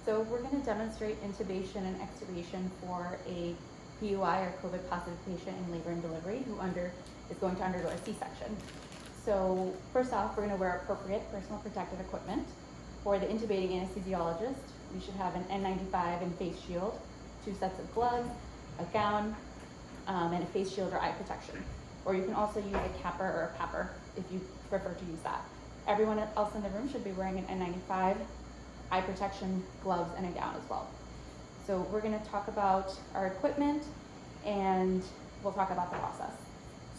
So we're going to demonstrate intubation and extubation for a PUI or COVID positive patient in labor and delivery who is going to undergo a C-section. So first off, we're going to wear appropriate personal protective equipment. For the intubating anesthesiologist, we should have an N95 and face shield, 2 sets of gloves, a gown, and a face shield or eye protection. Or you can also use a capper or a PAPR if you prefer to use that. Everyone else in the room should be wearing an N95, eye protection, gloves, and a gown as well. So we're going to talk about our equipment and we'll talk about the process.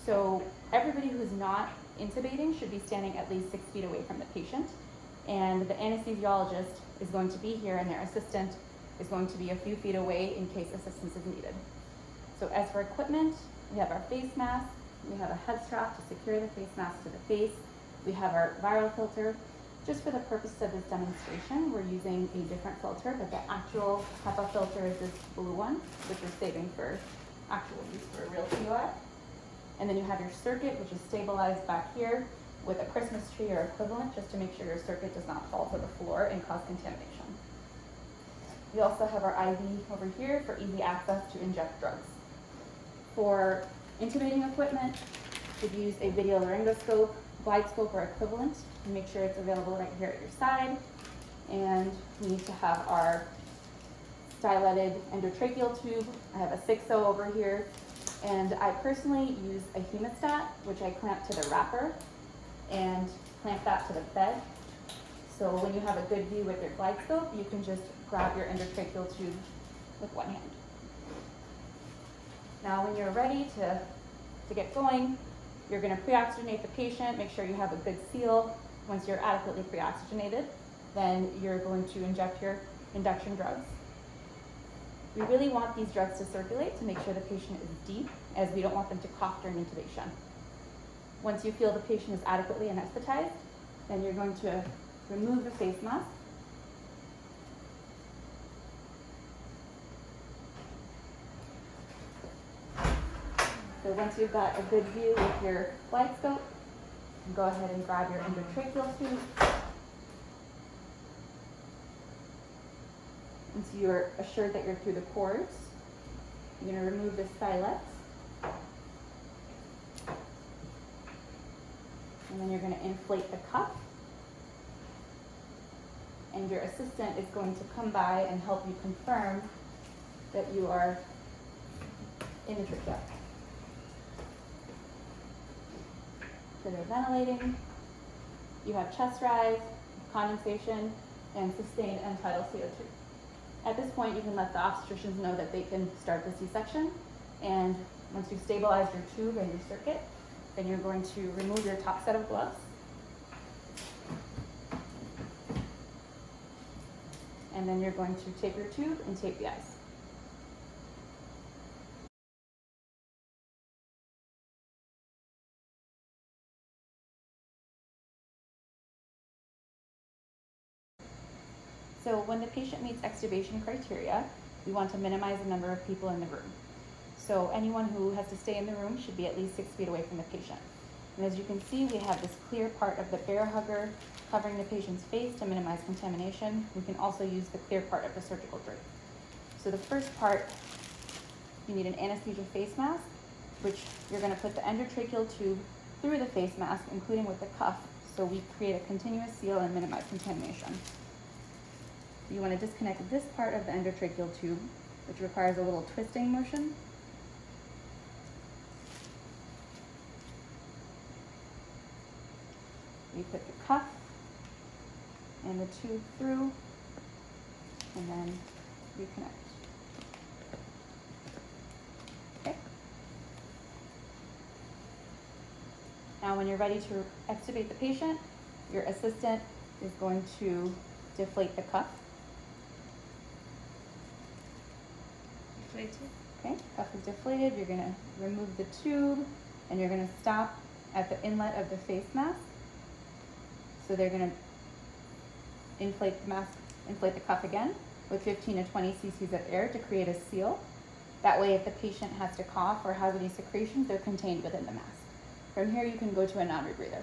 So everybody who's not intubating should be standing at least 6 feet away from the patient, and the anesthesiologist is going to be here and their assistant is going to be a few feet away in case assistance is needed. So as for equipment, we have our face mask, we have a head strap to secure the face mask to the face, we have our viral filter. Just for the purpose of this demonstration, we're using a different filter, but the actual HEPA filter is this blue one, which we're saving for actual use for a real PUI. And then you have your circuit, which is stabilized back here with a Christmas tree or equivalent, just to make sure your circuit does not fall to the floor and cause contamination. We also have our IV over here for easy access to inject drugs. For intubating equipment, you'd use a video laryngoscope, glide scope, or equivalent, and make sure it's available right here at your side. And we need to have our styletted endotracheal tube. I have a 6.0 over here. And I personally use a hemostat, which I clamp to the wrapper and clamp that to the bed. So when you have a good view with your glide scope, you can just grab your endotracheal tube with one hand. Now when you're ready to get going, you're going to pre-oxygenate the patient, make sure you have a good seal. Once you're adequately pre-oxygenated, then you're going to inject your induction drugs. We really want these drugs to circulate to make sure the patient is deep, as we don't want them to cough during intubation. Once you feel the patient is adequately anesthetized, then you're going to remove the face mask. So once you've got a good view with your glide scope, go ahead and grab your endotracheal tube. Once you're assured that you're through the pores, you're going to remove the stylet. And then you're going to inflate the cuff. And your assistant is going to come by and help you confirm that you are in the trachea. So they're ventilating. You have chest rise, condensation, and sustained end-tidal CO2. At this point, you can let the obstetricians know that they can start the C-section. And once you've stabilized your tube and your circuit, then you're going to remove your top set of gloves. And then you're going to tape your tube and tape the eyes. So when the patient meets extubation criteria, we want to minimize the number of people in the room. So anyone who has to stay in the room should be at least 6 feet away from the patient. And as you can see, we have this clear part of the bear hugger covering the patient's face to minimize contamination. We can also use the clear part of the surgical drape. So the first part, you need an anesthesia face mask, which you're going to put the endotracheal tube through the face mask, including with the cuff, so we create a continuous seal and minimize contamination. You want to disconnect this part of the endotracheal tube, which requires a little twisting motion. You put the cuff and the tube through, and then reconnect. Okay. Now when you're ready to extubate the patient, your assistant is going to deflate the cuff. Okay, cuff is deflated. You're going to remove the tube and you're going to stop at the inlet of the face mask. So they're going to inflate the cuff again with 15 to 20 cc's of air to create a seal. That way, if the patient has to cough or has any secretions, they're contained within the mask. From here, you can go to a non-rebreather.